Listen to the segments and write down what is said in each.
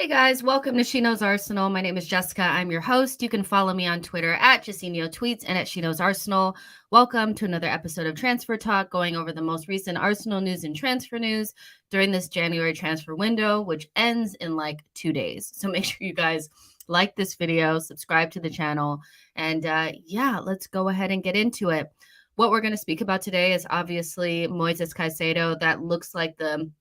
Hey guys, welcome to SheKnowsArsenal. My name is Jessica. I'm your host. You can follow me on Twitter at Jacinio Tweets and at SheKnowsArsenal. Welcome to another episode of Transfer Talk, going over the most recent Arsenal news and transfer news during this January transfer window, which ends in like 2 days. So make sure you guys like this video, subscribe to the channel, and yeah, let's go ahead and get into it. What we're going to speak about today is obviously Moises Caicedo. That looks like the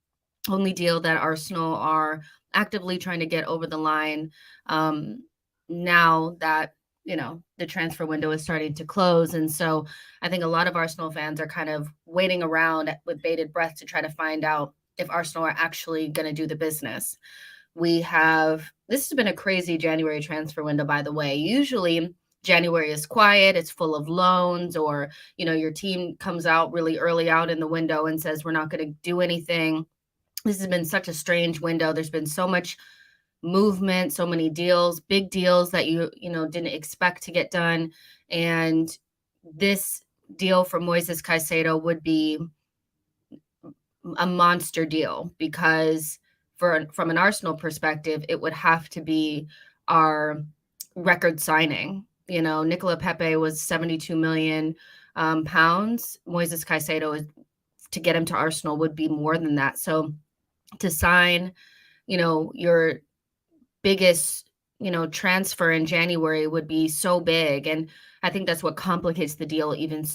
only deal that Arsenal are actively trying to get over the line now that the transfer window is starting to close. And so I think a lot of Arsenal fans are kind of waiting around with bated breath to try to find out if Arsenal are actually going to do the business. This has been a crazy January transfer window, by the way. Usually January is quiet, it's full of loans, or your team comes out really early out in the window and says we're not going to do anything. This has been such a strange window. There's been so much movement, so many deals, big deals that you didn't expect to get done. And this deal for Moises Caicedo would be a monster deal because from an Arsenal perspective, it would have to be our record signing. Nicola Pepe was 72 million pounds. Moises Caicedo, to get him to Arsenal, would be more than that. So to sign, your biggest, transfer in January would be so big. And I think that's what complicates the deal even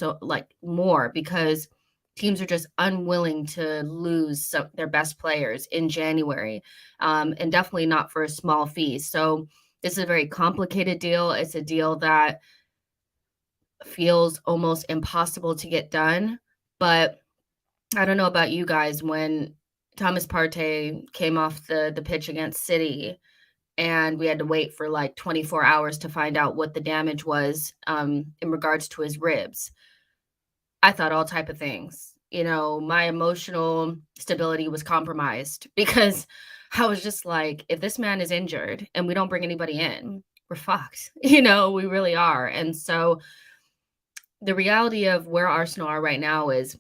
more, because teams are just unwilling to lose their best players in January, and definitely not for a small fee. So this is a very complicated deal. It's a deal that feels almost impossible to get done. But I don't know about you guys, when Thomas Partey came off the pitch against City and we had to wait for like 24 hours to find out what the damage was in regards to his ribs, I thought all type of things. My emotional stability was compromised because I was just like, if this man is injured and we don't bring anybody in, we're fucked. We really are. And so the reality of where Arsenal are right now is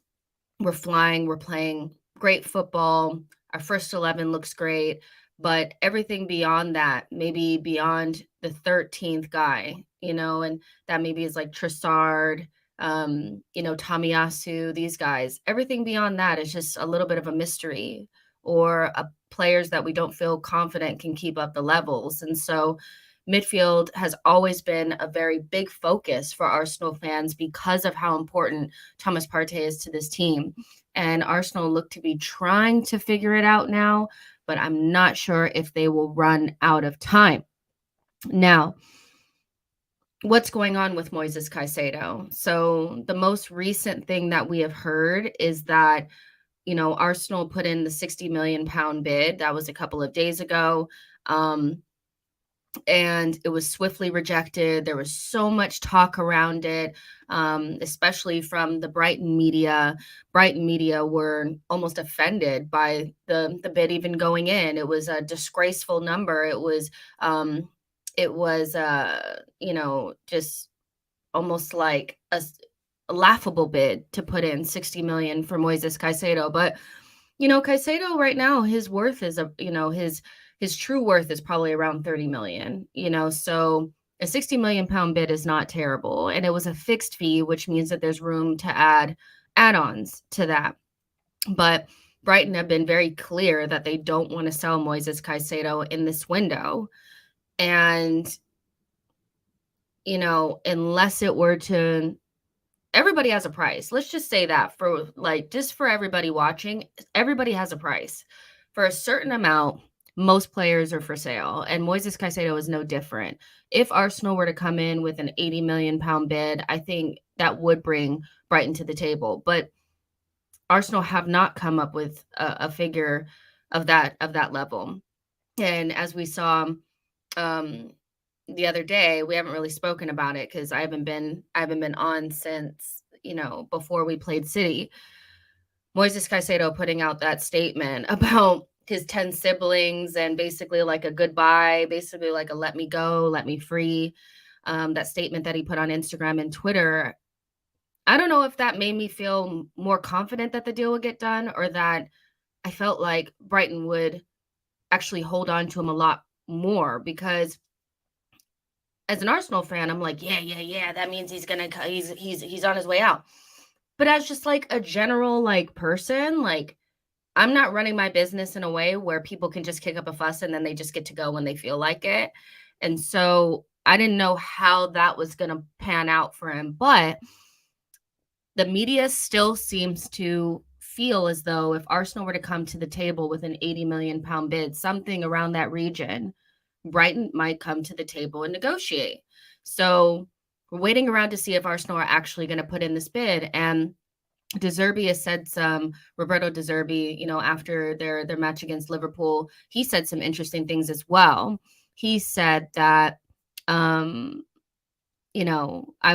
we're flying, we're playing great football. Our first 11 looks great, but everything beyond that, maybe beyond the 13th guy, and that maybe is like Trossard, Tomiyasu, these guys, everything beyond that is just a little bit of a mystery, or players that we don't feel confident can keep up the levels. And so midfield has always been a very big focus for Arsenal fans because of how important Thomas Partey is to this team. And Arsenal look to be trying to figure it out now, but I'm not sure if they will run out of time. Now, what's going on with Moises Caicedo? So the most recent thing that we have heard is that, Arsenal put in the 60 million pound bid. That was a couple of days ago. And it was swiftly rejected. There was so much talk around it, especially from the Brighton media. Brighton media were almost offended by the bid even going in. It was a disgraceful number. It was just almost like a laughable bid to put in 60 million for Moises Caicedo. But Caicedo right now, his worth is his true worth is probably around 30 million, so a 60 million pound bid is not terrible. And it was a fixed fee, which means that there's room to add add-ons to that. But Brighton have been very clear that they don't want to sell Moises Caicedo in this window. And, unless it were to, everybody has a price. Let's just say that just for everybody watching, everybody has a price. For a certain amount, most players are for sale, and Moises Caicedo is no different. If Arsenal were to come in with an 80 million pound bid, I think that would bring Brighton to the table. But Arsenal have not come up with a figure of that level. And as we saw the other day, we haven't really spoken about it because I haven't been on since before we played City. Moises Caicedo putting out that statement about his 10 siblings and basically like a goodbye, basically like a let me go, let me free. That statement that he put on Instagram and Twitter, I don't know if that made me feel more confident that the deal would get done, or that I felt like Brighton would actually hold on to him a lot more, because as an Arsenal fan, I'm like, yeah, that means he's on his way out. But as just like a general like person, like I'm not running my business in a way where people can just kick up a fuss and then they just get to go when they feel like it. And so I didn't know how that was going to pan out for him, but the media still seems to feel as though if Arsenal were to come to the table with an 80 million pound bid, something around that region, Brighton might come to the table and negotiate. So we're waiting around to see if Arsenal are actually going to put in this bid. And De Zerbi has said some, Roberto De Zerbi, after their match against Liverpool, he said some interesting things as well. He said that, I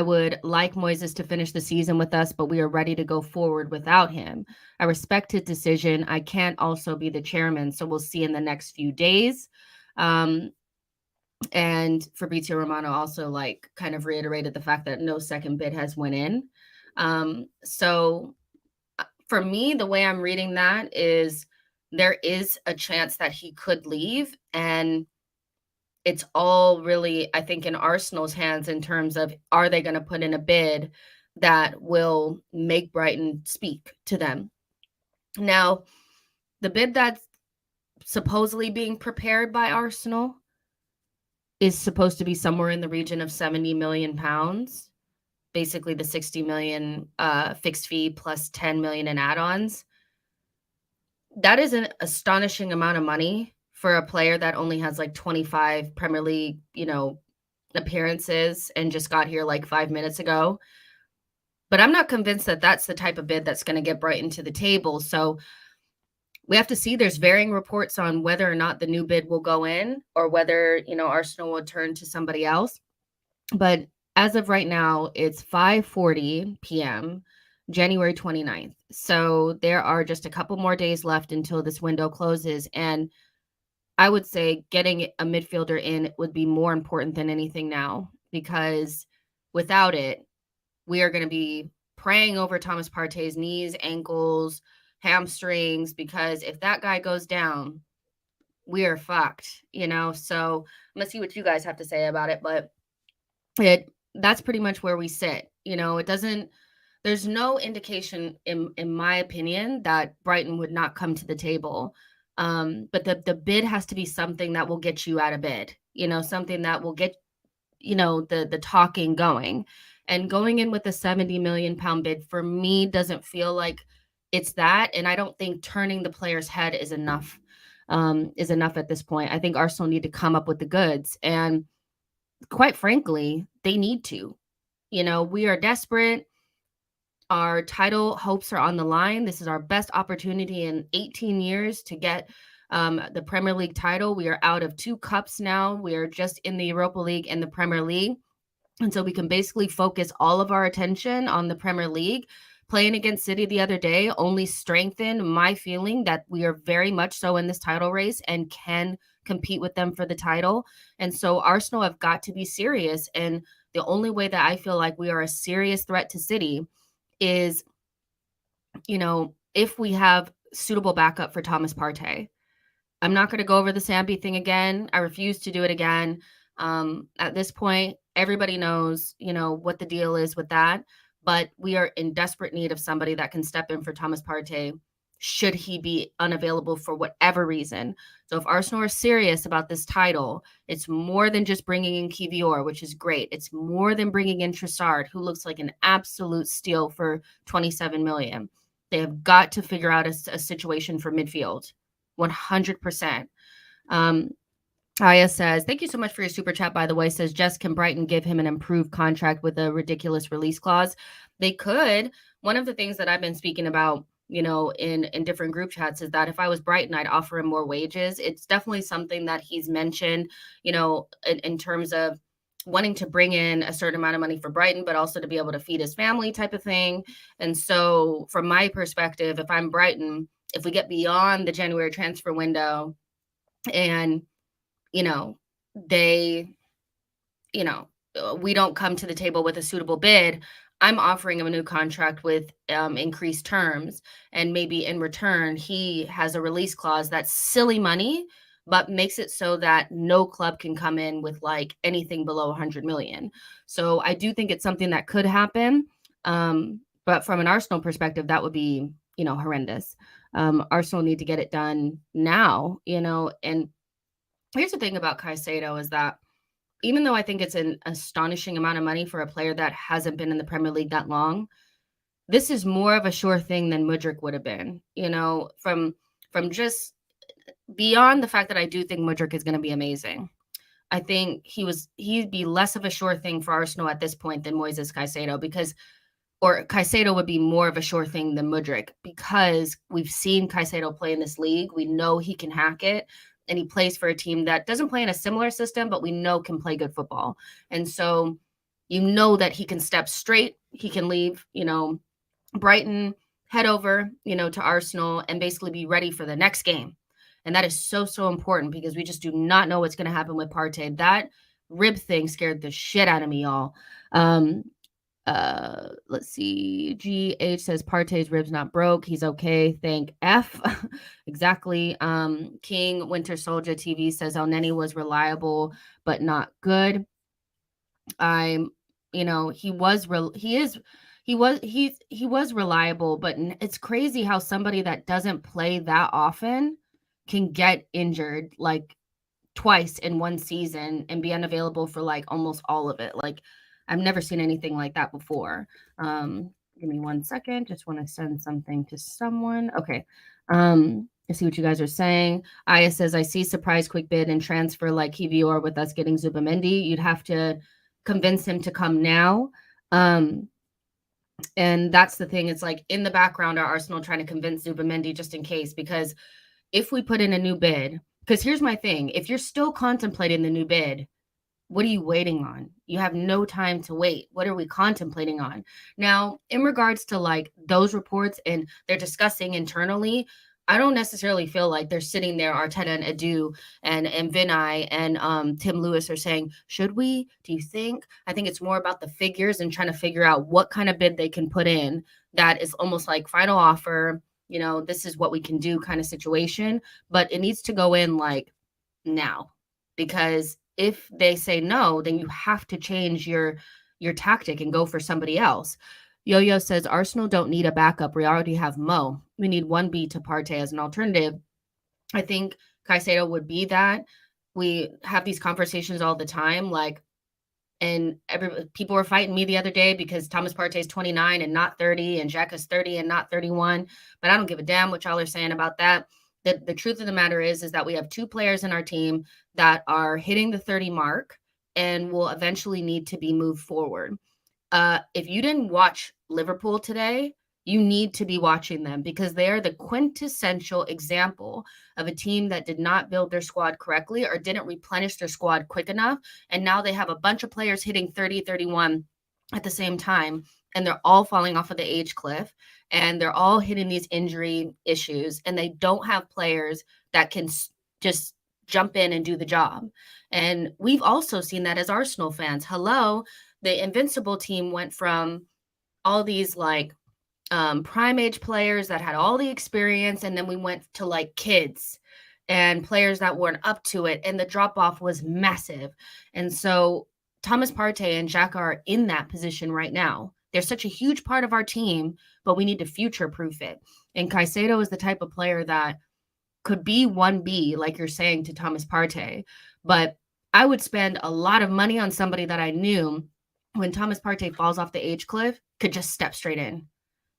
would like Moises to finish the season with us, but we are ready to go forward without him. I respect his decision. I can't also be the chairman, so we'll see in the next few days. And Fabrizio Romano also like kind of reiterated the fact that no second bid has went in. So for me, the way I'm reading that is there is a chance that he could leave, and it's all really, I think, in Arsenal's hands in terms of, are they going to put in a bid that will make Brighton speak to them? Now, the bid that's supposedly being prepared by Arsenal is supposed to be somewhere in the region of 70 million pounds, basically the 60 million fixed fee plus 10 million in add-ons. That is an astonishing amount of money for a player that only has like 25 Premier League, appearances and just got here like 5 minutes ago. But I'm not convinced that that's the type of bid that's going to get Brighton to the table. So we have to see. There's varying reports on whether or not the new bid will go in, or whether, Arsenal will turn to somebody else. But as of right now, it's 5:40 p.m., January 29th. So there are just a couple more days left until this window closes. And I would say getting a midfielder in would be more important than anything now, because without it, we are going to be praying over Thomas Partey's knees, ankles, hamstrings, because if that guy goes down, we are fucked, So I'm going to see what you guys have to say about it, but that's pretty much where we sit. There's no indication in my opinion that Brighton would not come to the table. But the bid has to be something that will get you out of bed, something that will get, the talking going. And going in with a 70 million pound bid for me doesn't feel like it's that. And I don't think turning the player's head is enough at this point. I think Arsenal need to come up with the goods. And quite frankly, they need to. We are desperate. Our title hopes are on the line. This is our best opportunity in 18 years to get the Premier League title. We are out of 2 cups now. We are just in the Europa League and the Premier League. And so we can basically focus all of our attention on the Premier League. Playing against City the other day only strengthened my feeling that we are very much so in this title race and can compete with them for the title. And so Arsenal have got to be serious. And the only way that I feel like we are a serious threat to City is, if we have suitable backup for Thomas Partey. I'm not going to go over the Sambi thing again. I refuse to do it again. At this point, everybody knows, what the deal is with that. But we are in desperate need of somebody that can step in for Thomas Partey should he be unavailable for whatever reason. So if Arsenal are serious about this title, it's more than just bringing in Kiwior, which is great. It's more than bringing in Trossard, who looks like an absolute steal for 27 million. They have got to figure out a situation for midfield, 100%. Aya says, thank you so much for your super chat, by the way. Says, Jess, can Brighton give him an improved contract with a ridiculous release clause? They could. One of the things that I've been speaking about, in different group chats is that if I was Brighton, I'd offer him more wages. It's definitely something that he's mentioned, in terms of wanting to bring in a certain amount of money for Brighton, but also to be able to feed his family type of thing. And so from my perspective, if I'm Brighton, if we get beyond the January transfer window and we don't come to the table with a suitable bid, I'm offering him a new contract with increased terms. And maybe in return, he has a release clause that's silly money, but makes it so that no club can come in with like anything below 100 million. So I do think it's something that could happen. But from an Arsenal perspective, that would be, horrendous. Arsenal need to get it done now, and here's the thing about Caicedo is that even though I think it's an astonishing amount of money for a player that hasn't been in the Premier League that long, this is more of a sure thing than Mudryk would have been, from just beyond the fact that I do think Mudryk is going to be amazing. I think he'd be less of a sure thing for Arsenal at this point than Moises Caicedo, or Caicedo would be more of a sure thing than Mudryk, because we've seen Caicedo play in this league. We know he can hack it, and he plays for a team that doesn't play in a similar system, but we know can play good football. And so that he can step straight, he can leave, Brighton, head over, to Arsenal and basically be ready for the next game. And that is so, so important because we just do not know what's going to happen with Partey. That rib thing scared the shit out of me, y'all. Let's see. GH says Partey's ribs not broke. He's okay. Thank F. Exactly. King Winter Soldier TV says Elneny was reliable, but not good. He was reliable, but it's crazy how somebody that doesn't play that often can get injured like twice in one season and be unavailable for like almost all of it. Like I've never seen anything like that before. Give me 1 second. Just want to send something to someone. Okay. I see what you guys are saying. Aya says, I see surprise quick bid and transfer like kiwior with us getting Zubimendi. You'd have to convince him to come now. And that's the thing. It's like in the background, are Arsenal trying to convince Zubimendi just in case? Because if we put in a new bid, because here's my thing. If you're still contemplating the new bid, what are you waiting on? You have no time to wait. What are we contemplating on? Now, in regards to like those reports and they're discussing internally, I don't necessarily feel like they're sitting there, Arteta and Edu and Vinay and Tim Lewis are saying, should we? Do you think? I think it's more about the figures and trying to figure out what kind of bid they can put in that is almost like final offer, this is what we can do kind of situation. But it needs to go in like now, because if they say no, then you have to change your tactic and go for somebody else. Yo-Yo says, Arsenal don't need a backup. We already have Mo. We need 1B to Partey as an alternative. I think Caicedo would be that. We have these conversations all the time, and people were fighting me the other day because Thomas Partey is 29 and not 30, and Jack is 30 and not 31. But I don't give a damn what y'all are saying about that. The truth of the matter is that we have 2 players in our team that are hitting the 30 mark and will eventually need to be moved forward. If you didn't watch Liverpool today, you need to be watching them because they are the quintessential example of a team that did not build their squad correctly or didn't replenish their squad quick enough. And now they have a bunch of players hitting 30, 31 at the same time, and they're all falling off of the age cliff, and they're all hitting these injury issues, and they don't have players that can just jump in and do the job. And we've also seen that as Arsenal fans. Hello, the Invincible team went from all these prime age players that had all the experience, and then we went to like kids and players that weren't up to it, and the drop off was massive. And so Thomas Partey and Xhaka are in that position right now. They're such a huge part of our team, but we need to future proof it. And Caicedo is the type of player that could be 1B, like you're saying, to Thomas Partey. But I would spend a lot of money on somebody that I knew when Thomas Partey falls off the age cliff could just step straight in.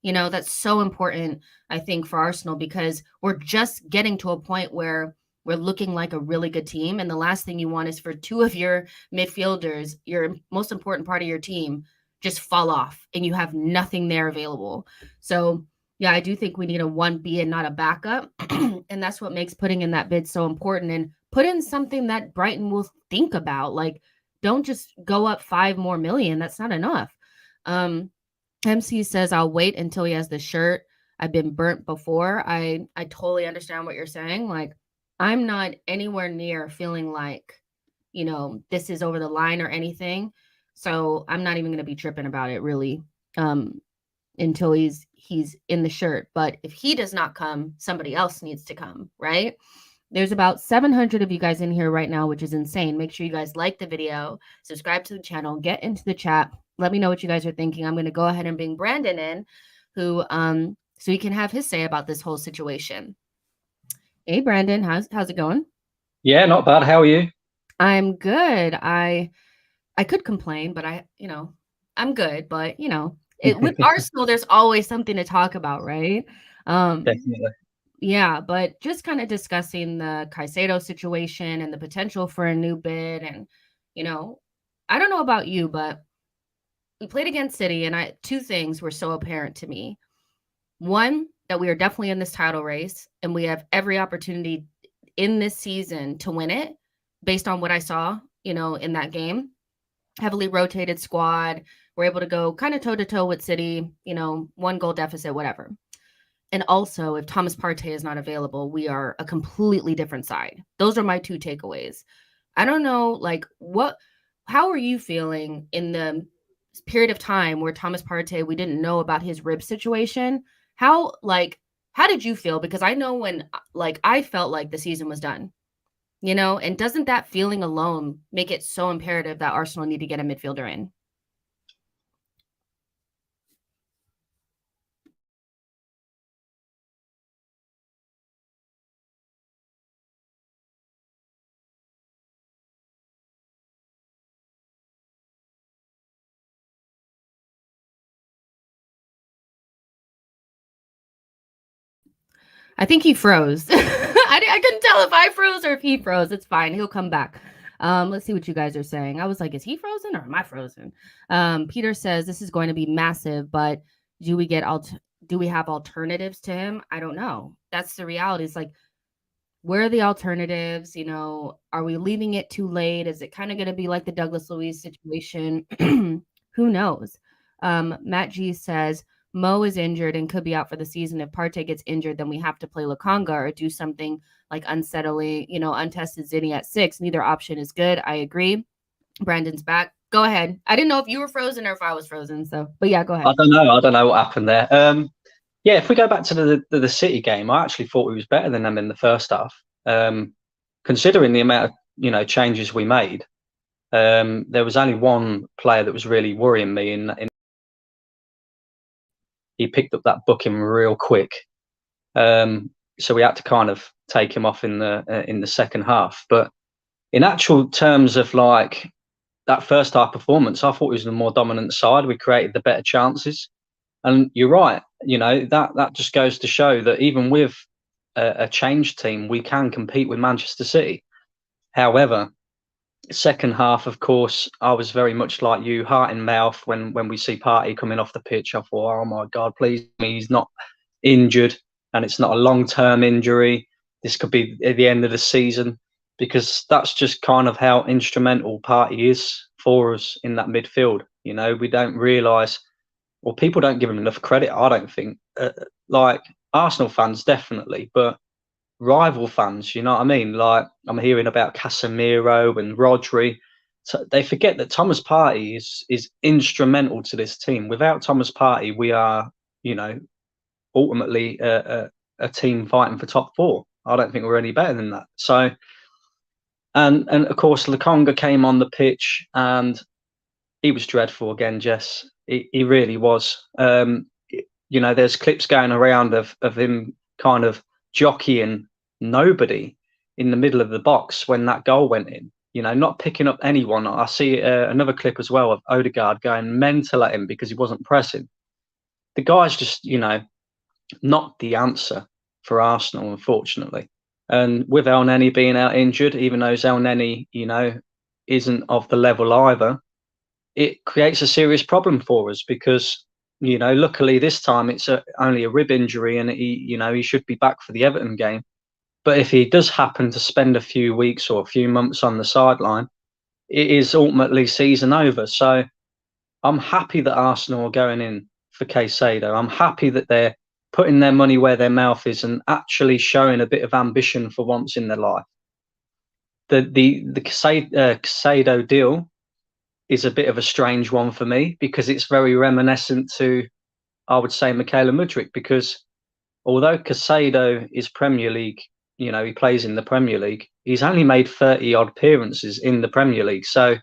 That's so important, I think, for Arsenal, because we're just getting to a point where we're looking like a really good team. And the last thing you want is for 2 of your midfielders, your most important part of your team, just fall off and you have nothing there available. So, yeah, I do think we need a 1B and not a backup. And that's what makes putting in that bid so important. And put in something that Brighton will think about. Like, don't just go up 5 more million. That's not enough. MC says, I'll wait until he has the shirt. I've been burnt before. I totally understand what you're saying. Like, I'm not anywhere near feeling like, this is over the line or anything. So I'm not even going to be tripping about it really until he's in the shirt. But if he does not come, somebody else needs to come, right? There's about 700 of you guys in here right now, which is insane. Make sure you guys like the video, subscribe to the channel, get into the chat. Let me know what you guys are thinking. I'm going to go ahead and bring Brandon in, who so he can have his say about this whole situation. Hey, Brandon, how's it going? Yeah, not bad. How are you? I'm good. I could complain, but I'm good. But with Arsenal, there's always something to talk about, right? Definitely. Yeah, but just kind of discussing the Caicedo situation and the potential for a new bid. And, I don't know about you, but we played against City, and two things were so apparent to me. One, that we are definitely in this title race, and we have every opportunity in this season to win it based on what I saw, in that game. Heavily rotated squad. We're able to go kind of toe-to-toe with City, 1-goal deficit, whatever. And also, if Thomas Partey is not available, we are a completely different side. Those are my two takeaways. I don't know, how are you feeling in the period of time where Thomas Partey, we didn't know about his rib situation? How did you feel? Because I know when, I felt like the season was done, and doesn't that feeling alone make it so imperative that Arsenal need to get a midfielder in? I think he froze. I couldn't tell if I froze or if he froze. It's fine. He'll come back. Let's see what you guys are saying. I was like, is he frozen or am I frozen? Peter says this is going to be massive, but do we have alternatives to him? I don't know. That's the reality. It's like, where are the alternatives? Are we leaving it too late? Is it kind of going to be like the Douglas Luiz situation? Who knows? Matt G says, Mo is injured and could be out for the season. If Partey gets injured, then we have to play Lokonga or do something like unsettling, untested Zinni at 6. Neither option is good. I agree. Brandon's back. Go ahead. I didn't know if you were frozen or if I was frozen. But yeah, go ahead. I don't know what happened there. Yeah, if we go back to the City game, I actually thought we was better than them in the first half. Considering the amount of changes we made, there was only one player that was really worrying me. In he picked up that booking real quick, so we had to kind of take him off in the second half. But in actual terms of that first half performance, I thought it was the more dominant side. We created the better chances, and you're right. That just goes to show that even with a changed team, we can compete with Manchester City. However, second half, of course, I was very much like you, heart in mouth when we see Partey coming off the pitch. I thought, oh my God, please, he's not injured, and it's not a long-term injury. This could be at the end of the season, because that's just kind of how instrumental Partey is for us in that midfield. We don't realise, or people don't give him enough credit, I don't think. Like Arsenal fans, definitely, but rival fans, you know what I mean? Like, I'm hearing about Casemiro and Rodri. So they forget that Thomas Partey is instrumental to this team. Without Thomas Partey, we are, ultimately a team fighting for top 4. I don't think we're any better than that. So, and of course, Lokonga came on the pitch and he was dreadful again, Jess. He really was. There's clips going around of him kind of jockeying nobody in the middle of the box when that goal went in. Not picking up anyone. I see another clip as well of Odegaard going mental at him because he wasn't pressing. The guy's just, not the answer for Arsenal, unfortunately. And with El Neni being out injured, even though El Neni, isn't of the level either, it creates a serious problem for us because, luckily this time it's only a rib injury and he should be back for the Everton game. But if he does happen to spend a few weeks or a few months on the sideline, it is ultimately season over. So I'm happy that Arsenal are going in for Caicedo. I'm happy that they're putting their money where their mouth is and actually showing a bit of ambition for once in their life. The Caicedo deal is a bit of a strange one for me because it's very reminiscent to, I would say, Mikel, because although Caicedo is Premier League he plays in the Premier League. He's only made 30 odd appearances in the Premier League, so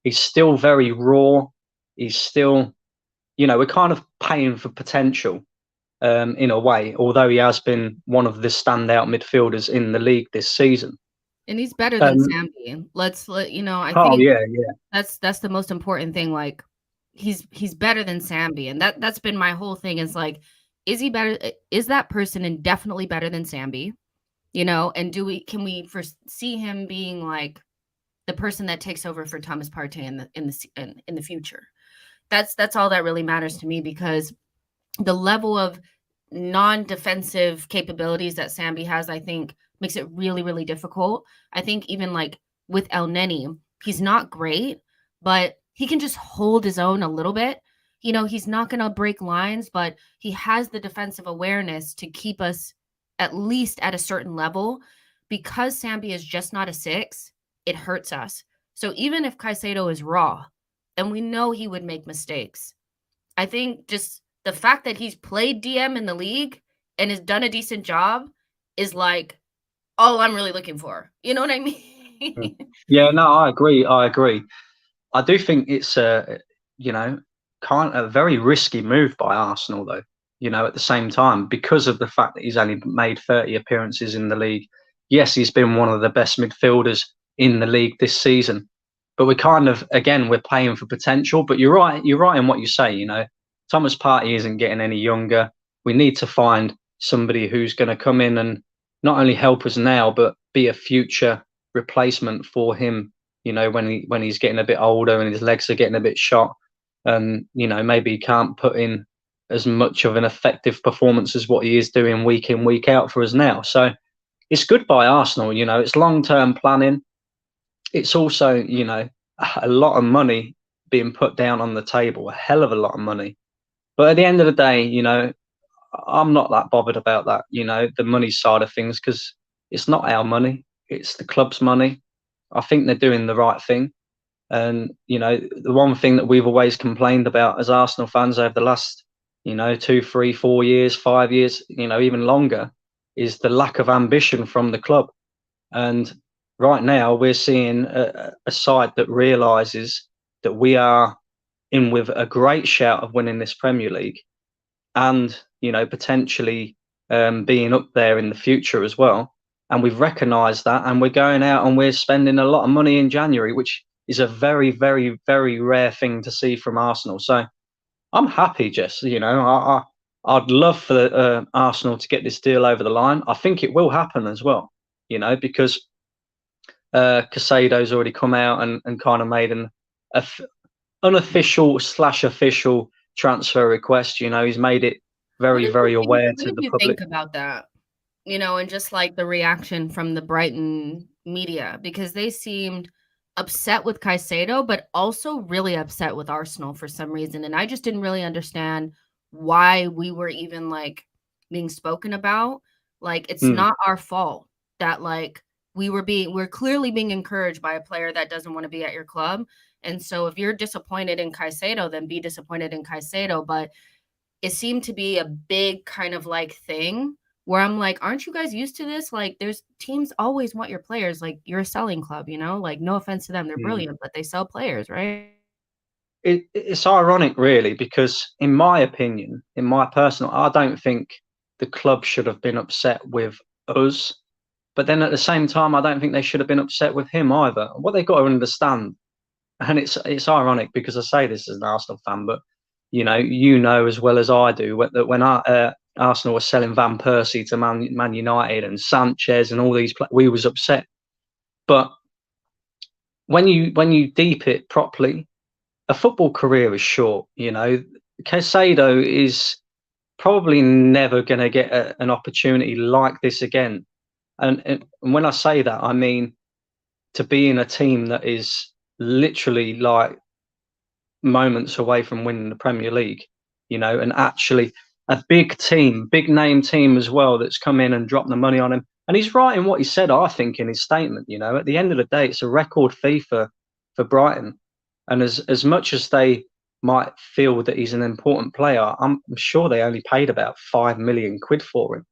he's still very raw. He's still, we're kind of paying for potential in a way, although he has been one of the standout midfielders in the league this season. And he's better than Sambi. I think that's the most important thing. Like, he's better than Sambi, and that's been my whole thing. Is like, is he better? Is that person indefinitely better than Sambi? And can we foresee him being like the person that takes over for Thomas Partey in the future? That's all that really matters to me, because the level of non-defensive capabilities that Sambi has, I think, makes it really, really difficult. I think even like with El Neni, he's not great, but he can just hold his own a little bit. He's not going to break lines, but he has the defensive awareness to keep us at least at a certain level. Because Sambi is just not a 6, it hurts us. So even if Caicedo is raw, and we know he would make mistakes, I think just the fact that he's played DM in the league and has done a decent job is like all I'm really looking for. You know what I mean? Yeah, no, I agree. I do think it's kind of a very risky move by Arsenal, though. At the same time, because of the fact that he's only made 30 appearances in the league. Yes, he's been one of the best midfielders in the league this season, but we're paying for potential. But you're right in what you say. Thomas Partey isn't getting any younger. We need to find somebody who's going to come in and not only help us now, but be a future replacement for him. When he's getting a bit older and his legs are getting a bit shot, and maybe he can't put in as much of an effective performance as what he is doing week in, week out for us now. So it's good by Arsenal. It's long-term planning. It's also, a lot of money being put down on the table, a hell of a lot of money. But at the end of the day, I'm not that bothered about that, the money side of things, because it's not our money. It's the club's money. I think they're doing the right thing. And, the one thing that we've always complained about as Arsenal fans over the last, 2, 3, 4 years, 5 years, even longer, is the lack of ambition from the club. And right now we're seeing a side that realises that we are in with a great shout of winning this Premier League, and, potentially being up there in the future as well. And we've recognised that, and we're going out and we're spending a lot of money in January, which is a very, very, very rare thing to see from Arsenal. So I'm happy, Jess. I'd love for Arsenal to get this deal over the line. I think it will happen as well, because Caicedo's already come out and kind of made an unofficial / official transfer request. He's made it very, very aware to the public. What do you think about that? And just like the reaction from the Brighton media, because they seemed upset with Caicedo, but also really upset with Arsenal for some reason. And I just didn't really understand why we were even like being spoken about. Like, it's not our fault that like we're clearly being encouraged by a player that doesn't want to be at your club. And so if you're disappointed in Caicedo, then be disappointed in Caicedo. But it seemed to be a big kind of like thing where I'm like, aren't you guys used to this? Like, there's teams always want your players. Like, you're a selling club, like, no offense to them. They're brilliant, but they sell players, right? It's ironic, really, because in my opinion, in my personal, I don't think the club should have been upset with us. But then at the same time, I don't think they should have been upset with him either. What they've got to understand, and it's ironic because I say this as an Arsenal fan, but as well as I do that when Arsenal was selling Van Persie to Man United and Sanchez and all these, we was upset. But when you deep it properly, a football career is short. Caicedo is probably never going to get an opportunity like this again. And when I say that, I mean to be in a team that is literally like moments away from winning the Premier League, and actually a big team, big name team as well, that's come in and dropped the money on him. And he's right in what he said, I think, in his statement. At the end of the day, it's a record fee for Brighton. And as much as they might feel that he's an important player, I'm sure they only paid about 5 million quid for him.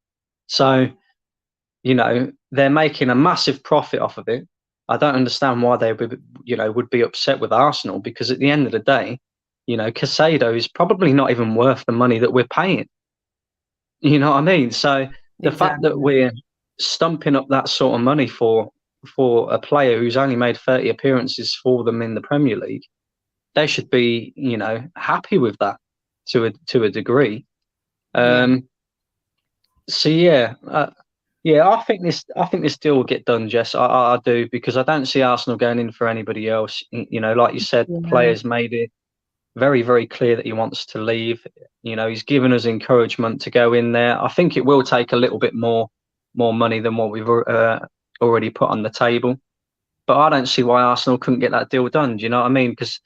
So they're making a massive profit off of it. I don't understand why they would be upset with Arsenal, because at the end of the day, Caicedo is probably not even worth the money that we're paying. You know what I mean? So the fact that Exactly. we're stumping up that sort of money for a player who's only made 30 appearances for them in the Premier League, they should be, happy with that to a degree. Yeah. So yeah, I think this deal will get done, Jess. I do, because I don't see Arsenal going in for anybody else. Like you said, the Yeah. players made it very, very clear that he wants to leave. He's given us encouragement to go in there. I think it will take a little bit more money than what we've already put on the table. But I don't see why Arsenal couldn't get that deal done. Do you know what I mean? Because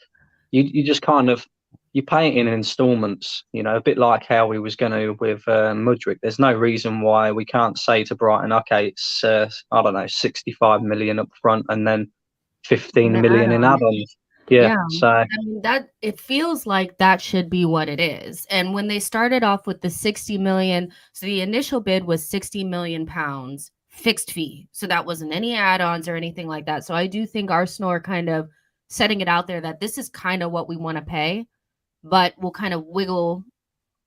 you just kind of you pay it in installments. A bit like how we was going to with Mudryk. There's no reason why we can't say to Brighton, okay, it's I don't know, 65 million up front and then And 15 the million in add-on. add-ons. Yeah, Yeah. so I mean, that it feels like that should be what it is. And when they started off with the 60 million, so the initial bid was 60 million pounds fixed fee. So that wasn't any add-ons or anything like that. So I do think Arsenal are kind of setting it out there that this is kind of what we want to pay, but we'll kind of wiggle,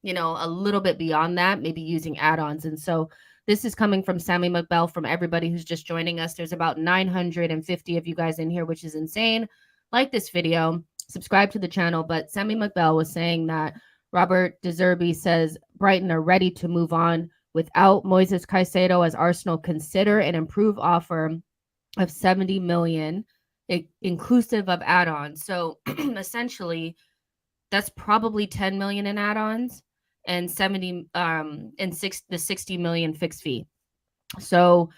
a little bit beyond that, maybe using add-ons. And so this is coming from Sammy McBell. From everybody who's just joining us, there's about 950 of you guys in here, which is insane. Like this video, subscribe to the channel. But Sammy McBell was saying that Robert De Zerbi says Brighton are ready to move on without Moises Caicedo, as Arsenal consider an improved offer of 70 million, inclusive of add-ons. So essentially, that's probably 10 million in add-ons and 70 and the 60 million fixed fee. So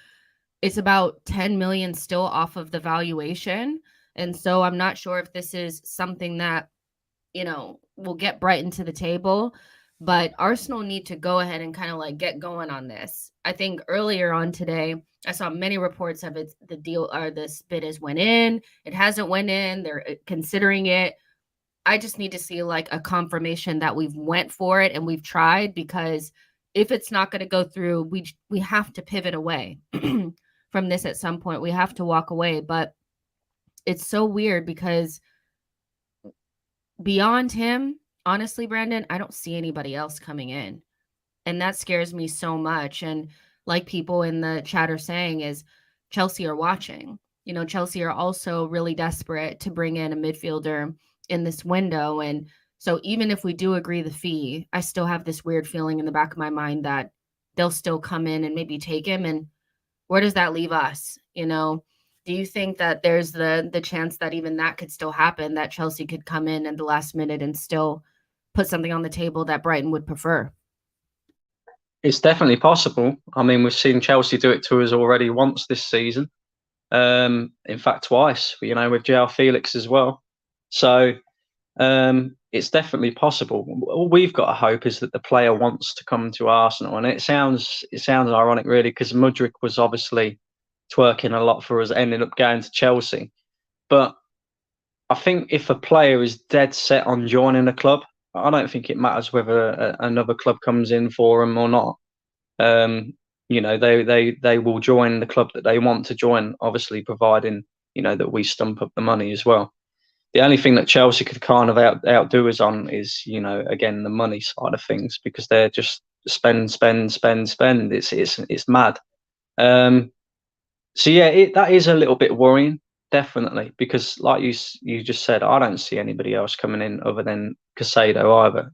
it's about 10 million still off of the valuation. And so I'm not sure if this is something that, will get Brighton to the table, but Arsenal need to go ahead and kind of like get going on this. I think earlier on today, I saw many reports of it. The deal or this bid has went in. It hasn't went in. They're considering it. I just need to see like a confirmation that we've went for it and we've tried, because if it's not going to go through, we have to pivot away from this at some point. We have to walk away. But it's so weird because beyond him, honestly, Brandon, I don't see anybody else coming in. And that scares me so much. And like people in the chat are saying, is Chelsea are watching. Chelsea are also really desperate to bring in a midfielder in this window. And so even if we do agree the fee, I still have this weird feeling in the back of my mind that they'll still come in and maybe take him. And where does that leave us? Do you think that there's the chance that even that could still happen, that Chelsea could come in at the last minute and still put something on the table that Brighton would prefer? it's definitely possible. I mean, we've seen Chelsea do it to us already once this season. In fact, twice, with João Felix as well. So it's definitely possible. All we've got to hope is that the player wants to come to Arsenal, and it sounds ironic, really, because Mudryk was obviously twerking a lot for us, ending up going to Chelsea. But I think if a player is dead set on joining a club, I don't think it matters whether another club comes in for them or not. They will join the club that they want to join, obviously, providing that we stump up the money as well. The only thing that Chelsea could kind of outdo us on is, again, the money side of things, because they're just spend. It's mad. So yeah, that is a little bit worrying, definitely, because like you just said, I don't see anybody else coming in other than Caicedo either.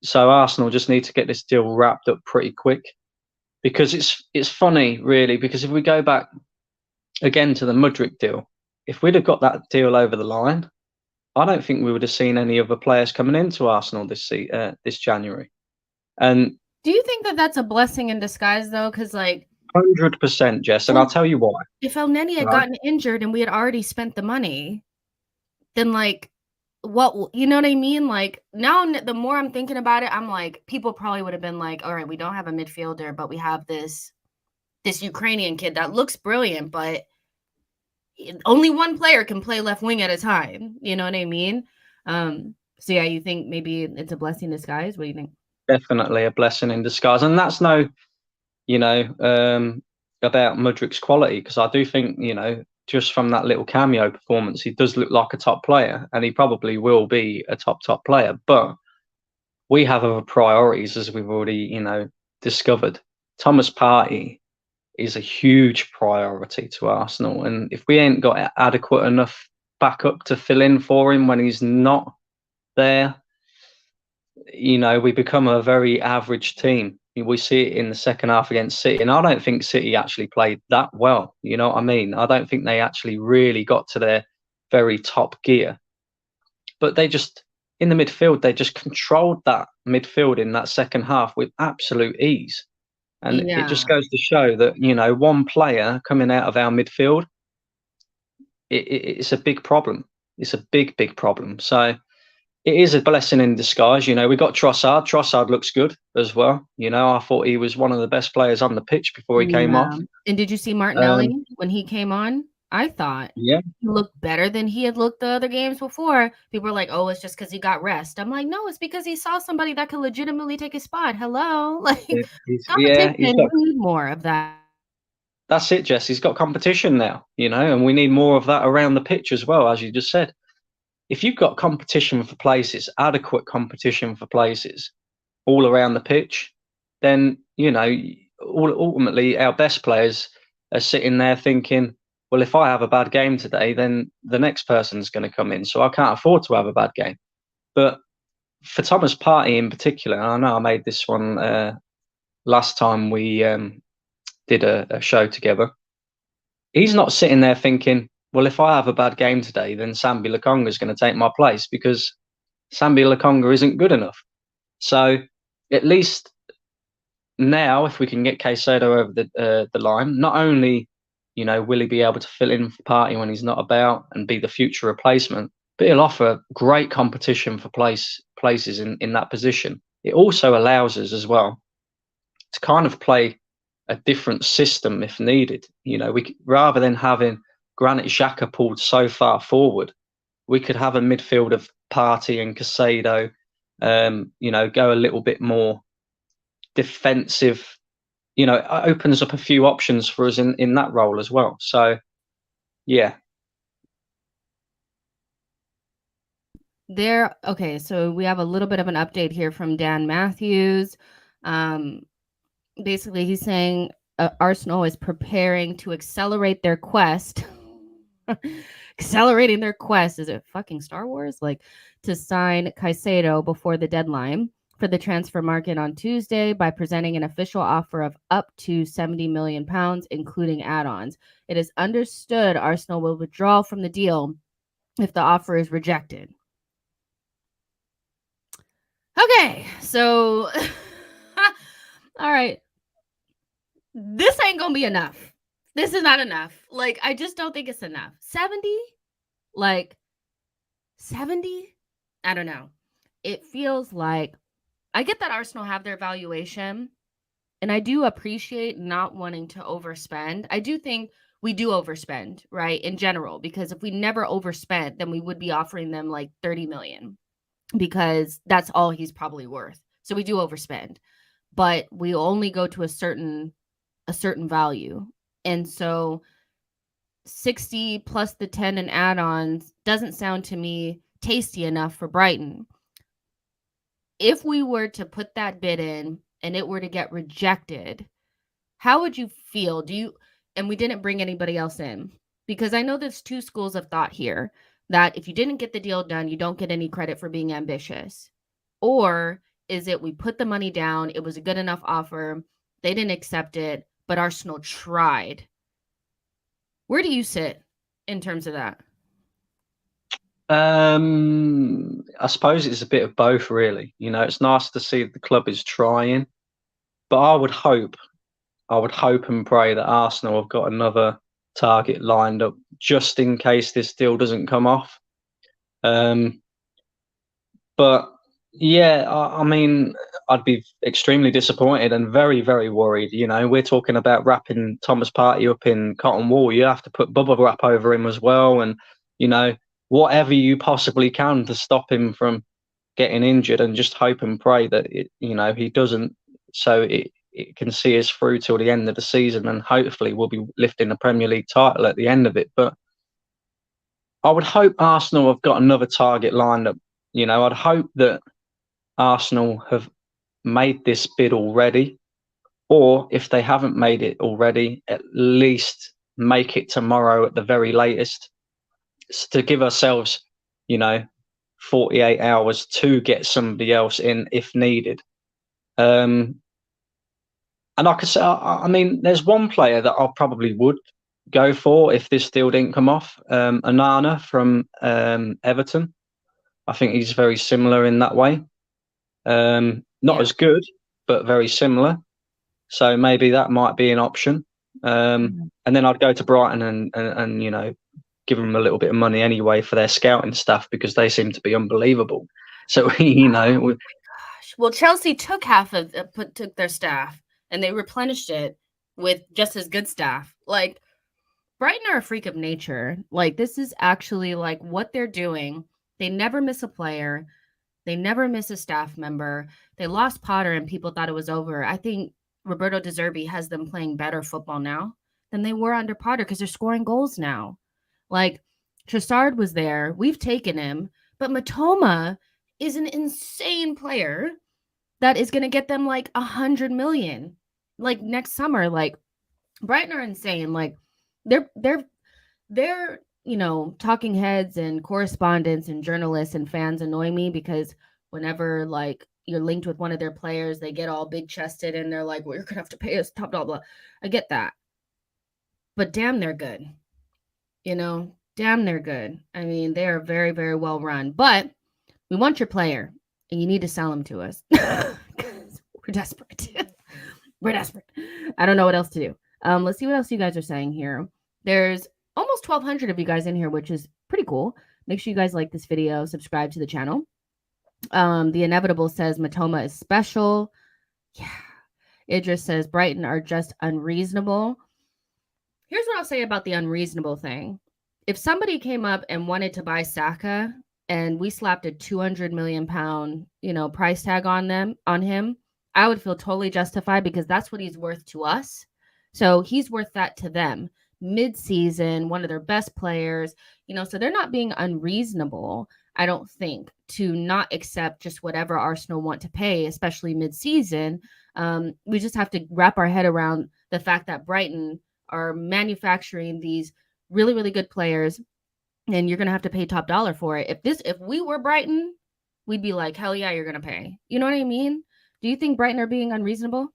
So Arsenal just need to get this deal wrapped up pretty quick, because it's funny, really, because if we go back again to the Mudryk deal, if we'd have got that deal over the line, I don't think we would have seen any other players coming into Arsenal this January. And do you think that that's a blessing in disguise, though? Because 100%, Jess, and I'll tell you why. If Elneny had Right? gotten injured and we had already spent the money, then what, you know what I mean? Now the more I'm thinking about it, I'm like, people probably would have been like, all right, we don't have a midfielder, but we have this Ukrainian kid that looks brilliant, but only one player can play left wing at a time. You know what I mean? So yeah, you think maybe it's a blessing in disguise? What do you think? Definitely a blessing in disguise, and that's no about Mudrik's quality, because I do think, just from that little cameo performance, he does look like a top player, and he probably will be a top player. But we have other priorities, as we've already, discovered. Thomas Partey is a huge priority to Arsenal, and if we ain't got adequate enough backup to fill in for him when he's not there, we become a very average team. We see it in the second half against City, and I don't think City actually played that well. You know what I mean? I don't think they actually really got to their very top gear. But they just, in the midfield, they just controlled that midfield in that second half with absolute ease. And it just goes to show that, one player coming out of our midfield, it's a big problem. It's a big problem. So it is a blessing in disguise. We got Trossard. Trossard looks good as well. I thought he was one of the best players on the pitch before he came off. And did you see Martinelli when he came on? I thought he looked better than he had looked the other games before. People were like, oh, it's just because he got rest. I'm like, no, it's because he saw somebody that could legitimately take his spot. Hello? Competition, we need more of that. That's it, Jess. He's got competition now, and we need more of that around the pitch as well, as you just said. If you've got competition for places, adequate competition for places all around the pitch, then, ultimately our best players are sitting there thinking, well, if I have a bad game today, then the next person's going to come in. So I can't afford to have a bad game. But for Thomas Partey in particular, and I know I made this one last time we did a show together, he's not sitting there thinking, well, if I have a bad game today, then Sambi Lokonga is going to take my place, because Sambi Lokonga isn't good enough. So at least now, if we can get Caicedo over the line, not only will he be able to fill in for Partey when he's not about and be the future replacement, but he'll offer great competition for places in that position. It also allows us as well to kind of play a different system if needed. Rather than having Granit Xhaka pulled so far forward, we could have a midfield of Partey and Caicedo, go a little bit more defensive. It opens up a few options for us in that role as well. So, yeah. Okay, so we have a little bit of an update here from Dan Matthews. Basically, he's saying Arsenal is preparing to accelerate their quest. Accelerating their quest. Is it fucking Star Wars? To sign Caicedo before the deadline for the transfer market on Tuesday by presenting an official offer of up to £70 million, including add-ons. It is understood Arsenal will withdraw from the deal if the offer is rejected. Okay, so all right. This ain't gonna be enough. This is not enough. I just don't think it's enough. 70? 70? I don't know. It feels like, I get that Arsenal have their valuation, and I do appreciate not wanting to overspend. I do think we do overspend, right, in general, because if we never overspent, then we would be offering them 30 million, because that's all he's probably worth. So we do overspend, but we only go to a certain value. And so 60 plus the 10 and add-ons doesn't sound to me tasty enough for Brighton. If we were to put that bid in and it were to get rejected, how would you feel? And we didn't bring anybody else in, because I know there's two schools of thought here, that if you didn't get the deal done, you don't get any credit for being ambitious. Or is it we put the money down, it was a good enough offer, they didn't accept it, but Arsenal tried? Where do you sit in terms of that? I suppose it's a bit of both, really. It's nice to see the club is trying, but I would hope and pray that Arsenal have got another target lined up just in case this deal doesn't come off. But yeah, I mean, I'd be extremely disappointed and very, very worried. We're talking about wrapping Thomas Partey up in cotton wool. You have to put bubble wrap over him as well, and whatever you possibly can to stop him from getting injured, and just hope and pray that he doesn't. So it can see us through till the end of the season, and hopefully we'll be lifting the Premier League title at the end of it. But I would hope Arsenal have got another target lined up. I'd hope that Arsenal have made this bid already, or if they haven't made it already, at least make it tomorrow at the very latest, to give ourselves, 48 hours to get somebody else in if needed. And I could say, I mean, there's one player that I probably would go for if this deal didn't come off. Onana from Everton. I think he's very similar in that way. Not as good, but very similar. So maybe that might be an option. And then I'd go to Brighton and give them a little bit of money anyway for their scouting stuff, because they seem to be unbelievable. So well, Chelsea took half of took their staff and they replenished it with just as good staff. Like, Brighton are a freak of nature. Like, this is actually like what they're doing. They never miss a player. They never miss a staff member. They lost Potter and people thought it was over. I think Roberto De Zerbi has them playing better football now than they were under Potter, because they're scoring goals now. Like, Trossard was there. We've taken him. But Mitoma is an insane player that is going to get them like 100 million like next summer. Like, Brighton are insane. Like, they're talking heads and correspondents and journalists and fans annoy me, because whenever like you're linked with one of their players, they get all big chested and they're like, well, you're gonna have to pay us top blah blah. I get that, but damn, they're good. Damn, they're good. I mean, they are very, very well run. But we want your player, and you need to sell him to us. We're desperate. We're desperate. I don't know what else to do. Let's see what else you guys are saying here. There's almost 1,200 of you guys in here, which is pretty cool. Make sure you guys like this video, subscribe to the channel. The Inevitable says Mitoma is special. Yeah. Idris says Brighton are just unreasonable. Here's what I'll say about the unreasonable thing. If somebody came up and wanted to buy Saka and we slapped a 200 million pound, price tag on him, I would feel totally justified, because that's what he's worth to us. So he's worth that to them. Mid-season, one of their best players, so they're not being unreasonable, I don't think, to not accept just whatever Arsenal want to pay, especially mid-season. We just have to wrap our head around the fact that Brighton are manufacturing these really, really good players, and you're going to have to pay top dollar for it. If we were Brighton, we'd be like, hell yeah, you're going to pay. You know what I mean? Do you think Brighton are being unreasonable?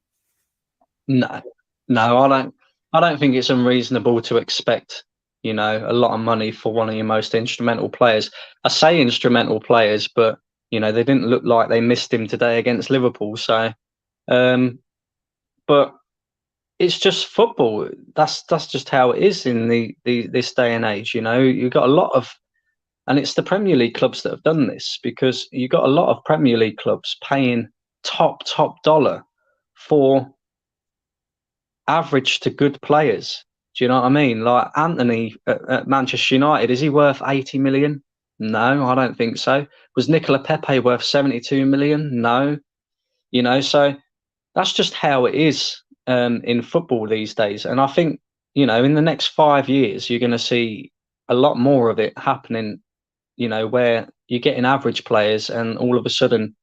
No, I don't think it's unreasonable to expect, a lot of money for one of your most instrumental players. I say instrumental players, but, they didn't look like they missed him today against Liverpool. So, but it's just football. That's just how it is in this day and age. You've got a lot of, and it's the Premier League clubs that have done this, because you've got a lot of Premier League clubs paying top dollar for average to good players. Do you know what I mean? Like Anthony at Manchester United, is he worth 80 million? No, I don't think so. Was Nicola Pepe worth 72 million? No. So that's just how it is in football these days. And I think, in the next 5 years, you're going to see a lot more of it happening, where you're getting average players and all of a sudden,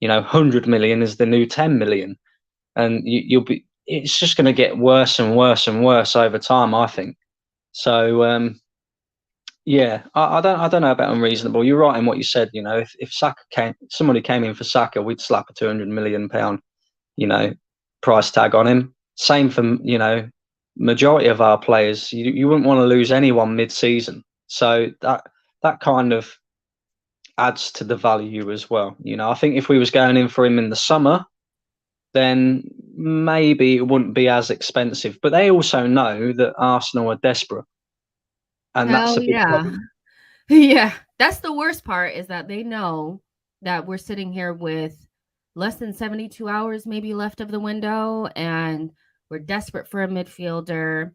100 million is the new 10 million. And it's just going to get worse and worse and worse over time, I think. So, yeah, I don't know about unreasonable. You're right in what you said. If somebody came in for Saka, we'd slap a 200 million pound, price tag on him. Same for, majority of our players. You wouldn't want to lose anyone mid-season. So that kind of adds to the value as well. I think if we was going in for him in the summer, then maybe it wouldn't be as expensive. But they also know that Arsenal are desperate. And that's a big problem. Yeah, that's the worst part, is that they know that we're sitting here with less than 72 hours maybe left of the window, and we're desperate for a midfielder.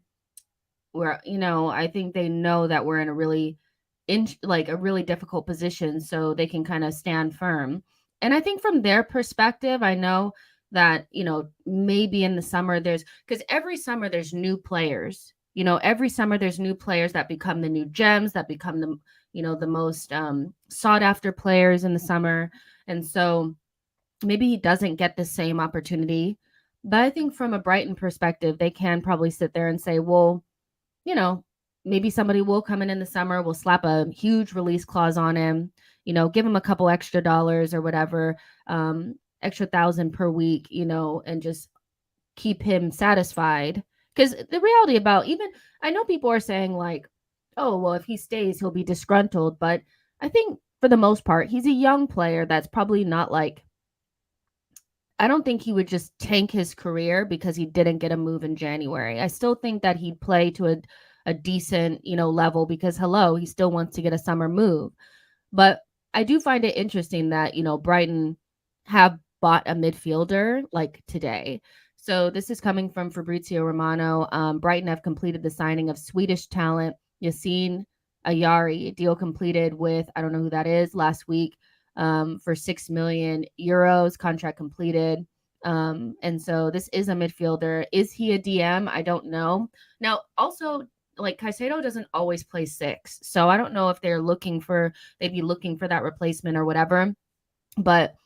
I think they know that we're in a really difficult position, so they can kind of stand firm. And I think from their perspective, I know that, maybe in the summer because every summer there's new players. Every summer there's new players that become the new gems, that become the most sought after players in the summer. And so maybe he doesn't get the same opportunity. But I think from a Brighton perspective, they can probably sit there and say, well, maybe somebody will come in the summer, we'll slap a huge release clause on him, give him a couple extra dollars or whatever, extra 1,000 per week, and just keep him satisfied. Because the reality about I know people are saying like, oh, well, if he stays, he'll be disgruntled. But I think for the most part, he's a young player that's probably not like, I don't think he would just tank his career because he didn't get a move in January. I still think that he'd play to a decent, level because he still wants to get a summer move. But I do find it interesting that, Brighton have bought a midfielder like today. So this is coming from Fabrizio Romano. Brighton have completed the signing of Swedish talent Yassine Ayari, deal completed with, I don't know who that is, last week for 6 million euros, contract completed. And so this is a midfielder. Is he a DM? I don't know. Now, also, like Caicedo doesn't always play 6. So I don't know if they'd be looking for that replacement or whatever. But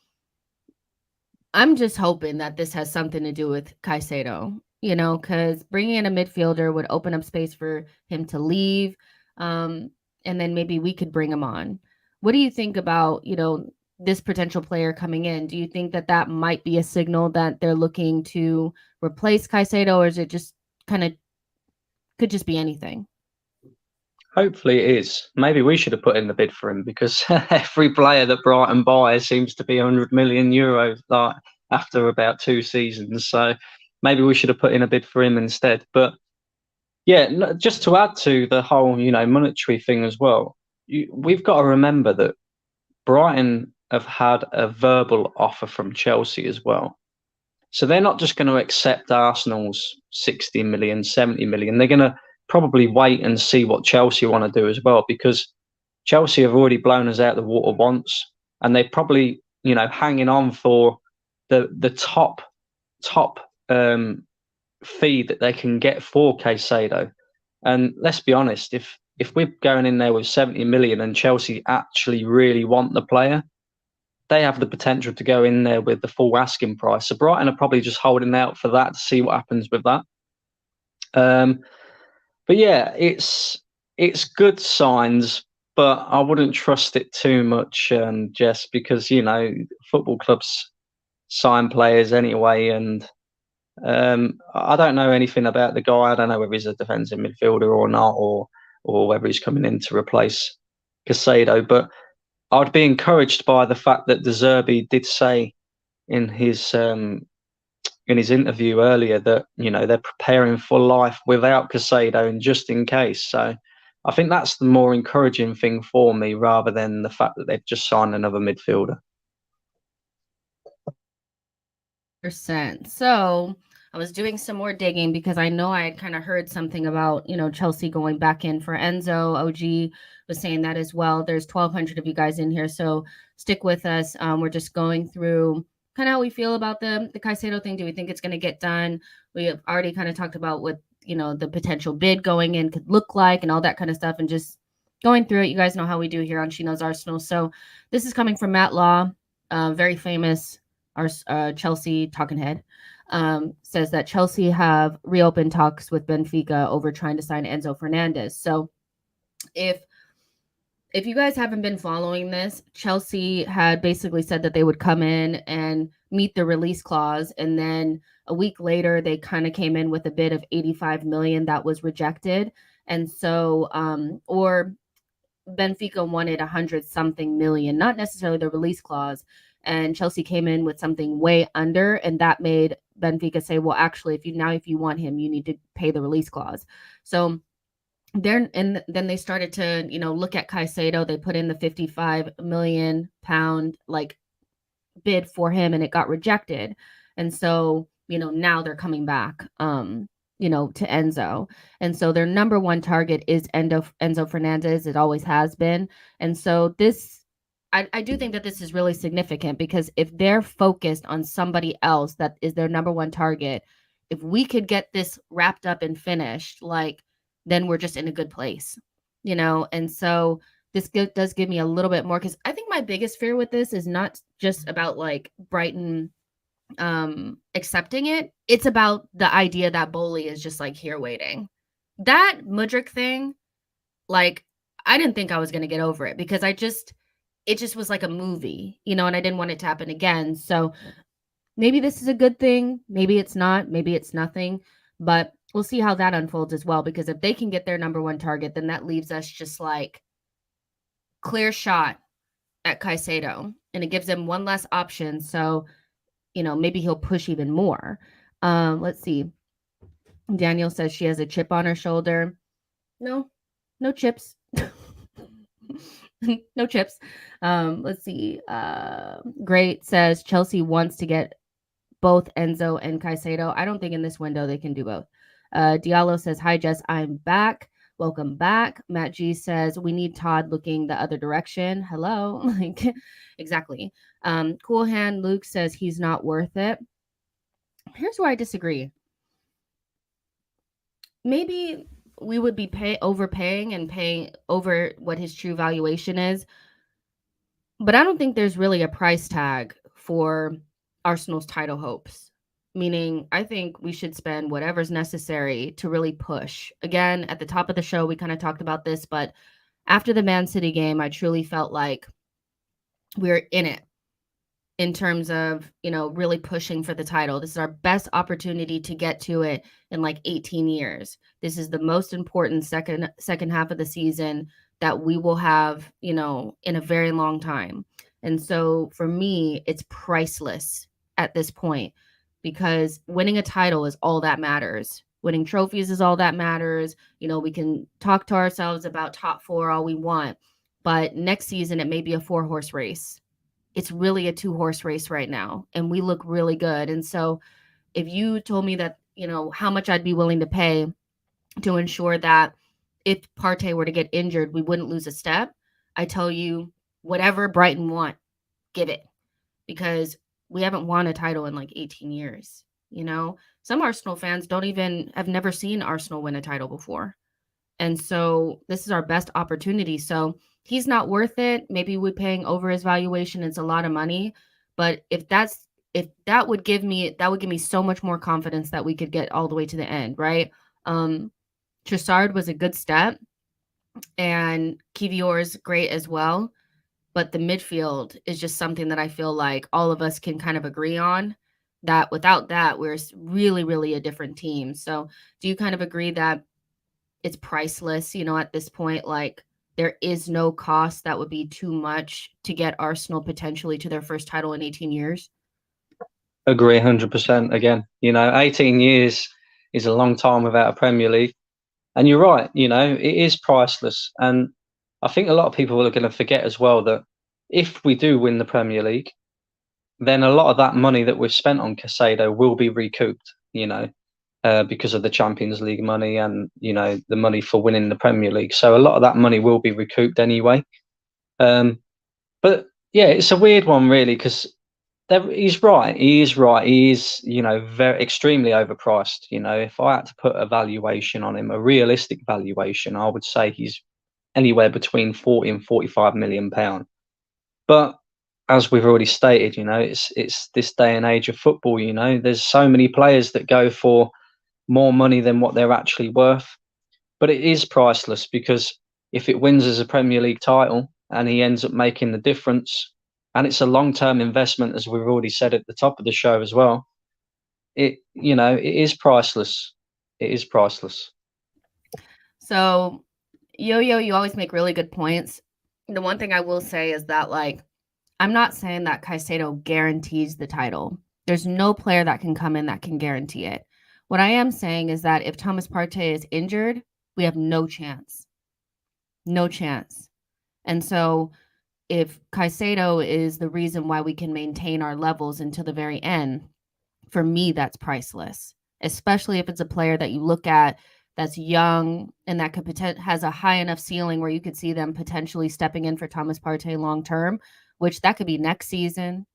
I'm just hoping that this has something to do with Caicedo, because bringing in a midfielder would open up space for him to leave. And then maybe we could bring him on. What do you think about, this potential player coming in? Do you think that might be a signal that they're looking to replace Caicedo, or is it just could just be anything? Hopefully it is. Maybe we should have put in the bid for him because every player that Brighton buys seems to be 100 million euros like, after about 2 seasons. So maybe we should have put in a bid for him instead. But yeah, just to add to the whole, monetary thing as well, we've got to remember that Brighton have had a verbal offer from Chelsea as well. So they're not just going to accept Arsenal's 60 million, 70 million. They're going to probably wait and see what Chelsea want to do as well, because Chelsea have already blown us out the water once, and they're probably, hanging on for the top fee that they can get for Caicedo. And let's be honest, if we're going in there with 70 million and Chelsea actually really want the player, they have the potential to go in there with the full asking price. So Brighton are probably just holding out for that to see what happens with that. But yeah, it's good signs, but I wouldn't trust it too much, just because football clubs sign players anyway, and I don't know anything about the guy. I don't know whether he's a defensive midfielder or not, or whether he's coming in to replace Caicedo. But I'd be encouraged by the fact that De Zerbi did say in his interview earlier that they're preparing for life without Caicedo and just in case. So I think that's the more encouraging thing for me, rather than the fact that they've just signed another midfielder. So I was doing some more digging because I know I had kind of heard something about, Chelsea going back in for Enzo. OG was saying that as well. There's 1,200 of you guys in here, so stick with us. We're just going through kind of how we feel about the Caicedo thing. Do we think it's going to get done? We have already kind of talked about what, the potential bid going in could look like and all that kind of stuff, and just going through it. You guys know how we do here on She Knows Arsenal. So this is coming from Matt Law, very famous Chelsea talking head. Says that Chelsea have reopened talks with Benfica over trying to sign Enzo Fernandez. So if you guys haven't been following this, Chelsea had basically said that they would come in and meet the release clause, and then a week later they kind of came in with a bid of 85 million that was rejected. And so or Benfica wanted 100 something million, not necessarily the release clause, and Chelsea came in with something way under, and that made Benfica say, well, actually, if you want him, you need to pay the release clause. So then they started to, look at Caicedo. They put in the 55 million pound bid for him, and it got rejected. And so, now they're coming back, to Enzo. And so their number one target is Enzo Fernandez. It always has been. And so this I do think that this is really significant, because if they're focused on somebody else that is their number one target, if we could get this wrapped up and finished, like, then we're just in a good place, you know? And so this does give me a little bit more, because I think my biggest fear with this is not just about like Brighton accepting it. It's about the idea that Bowley is just like here waiting. That Mudryk thing, like, I didn't think I was going to get over it, because it just was like a movie, you know, and I didn't want it to happen again. So maybe this is a good thing. Maybe it's not. Maybe it's nothing. But we'll see how that unfolds as well, because if they can get their number one target, then that leaves us just like clear shot at Caicedo, and it gives them one less option. So, you know, maybe he'll push even more. Let's see. Daniel says she has a chip on her shoulder. No, no chips. No chips. Let's see. Great says Chelsea wants to get both Enzo and Caicedo. I don't think in this window they can do both. Diallo says, hi, Jess, I'm back. Welcome back. Matt G says, we need Todd looking the other direction. Hello. Like, exactly. Cool Hand Luke says he's not worth it. Here's where I disagree. Maybe we would be overpaying and paying over what his true valuation is. But I don't think there's really a price tag for Arsenal's title hopes. Meaning, I think we should spend whatever's necessary to really push. Again, at the top of the show, we kind of talked about this, but after the Man City game, I truly felt like we're in it in terms of, you know, really pushing for the title. This is our best opportunity to get to it in like 18 years. This is the most important second half of the season that we will have, you know, in a very long time. And so for me, it's priceless at this point, because winning a title is all that matters. Winning trophies is all that matters. You know, we can talk to ourselves about top four all we want, but next season it may be a 4-horse race. It's really a 2-horse race right now, and we look really good. And so if you told me that, you know, how much I'd be willing to pay to ensure that if Partey were to get injured, we wouldn't lose a step, I tell you, whatever Brighton want, give it, because we haven't won a title in like 18 years. You know, some Arsenal fans have never seen Arsenal win a title before. And so this is our best opportunity. So he's not worth it. Maybe we're paying over his valuation. It's a lot of money. But if that would give me so much more confidence that we could get all the way to the end, right? Trossard was a good step, and kiwior is great as well. But the midfield is just something that I feel like all of us can kind of agree on, that without that, we're really, really a different team. So do you kind of agree that it's priceless, you know, at this point? Like, there is no cost that would be too much to get Arsenal potentially to their first title in 18 years? Agree 100%. Again, you know, 18 years is a long time without a Premier League. And you're right, you know, it is priceless. And I think a lot of people are going to forget as well that if we do win the Premier League, then a lot of that money that we've spent on Caicedo will be recouped, you know, because of the Champions League money and, you know, the money for winning the Premier League. So a lot of that money will be recouped anyway. But yeah, it's a weird one, really, because he's right. He is right. He is, you know, very extremely overpriced. You know, if I had to put a valuation on him, a realistic valuation, I would say he's anywhere between 40 and 45 million pound. But as we've already stated, you know, it's this day and age of football. You know, there's so many players that go for more money than what they're actually worth. But it is priceless, because if it wins as a Premier League title and he ends up making the difference, and it's a long-term investment, as we've already said at the top of the show as well, it is priceless. It is priceless. So, Yo-Yo, you always make really good points. The one thing I will say is that, like, I'm not saying that Caicedo guarantees the title. There's no player that can come in that can guarantee it. What I am saying is that if Thomas Partey is injured, we have no chance. No chance. And so if Caicedo is the reason why we can maintain our levels until the very end, for me, that's priceless, especially if it's a player that you look at that's young and that has a high enough ceiling where you could see them potentially stepping in for Thomas Partey long term, which that could be next season,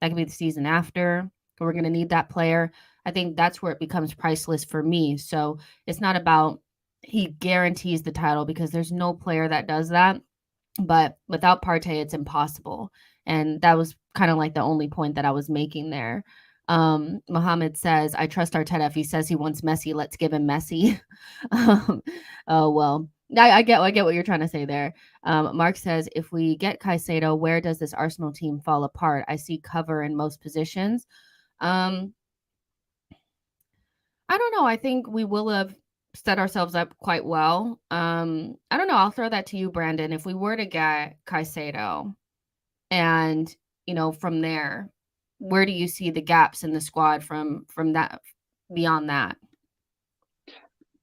that could be the season after. We're going to need that player. I think that's where it becomes priceless for me. So it's not about he guarantees the title, because there's no player that does that. But without Partey, it's impossible. And that was kind of like the only point that I was making there. Mohammed says, I trust Arteta. If he says he wants Messi, let's give him Messi. Oh, well, I get what you're trying to say there. Mark says, if we get Caicedo, where does this Arsenal team fall apart? I see cover in most positions. I don't know. I think we will have set ourselves up quite well. I don't know. I'll throw that to you, Brandon. If we were to get Caicedo, and from there, where do you see the gaps in the squad from that, beyond that?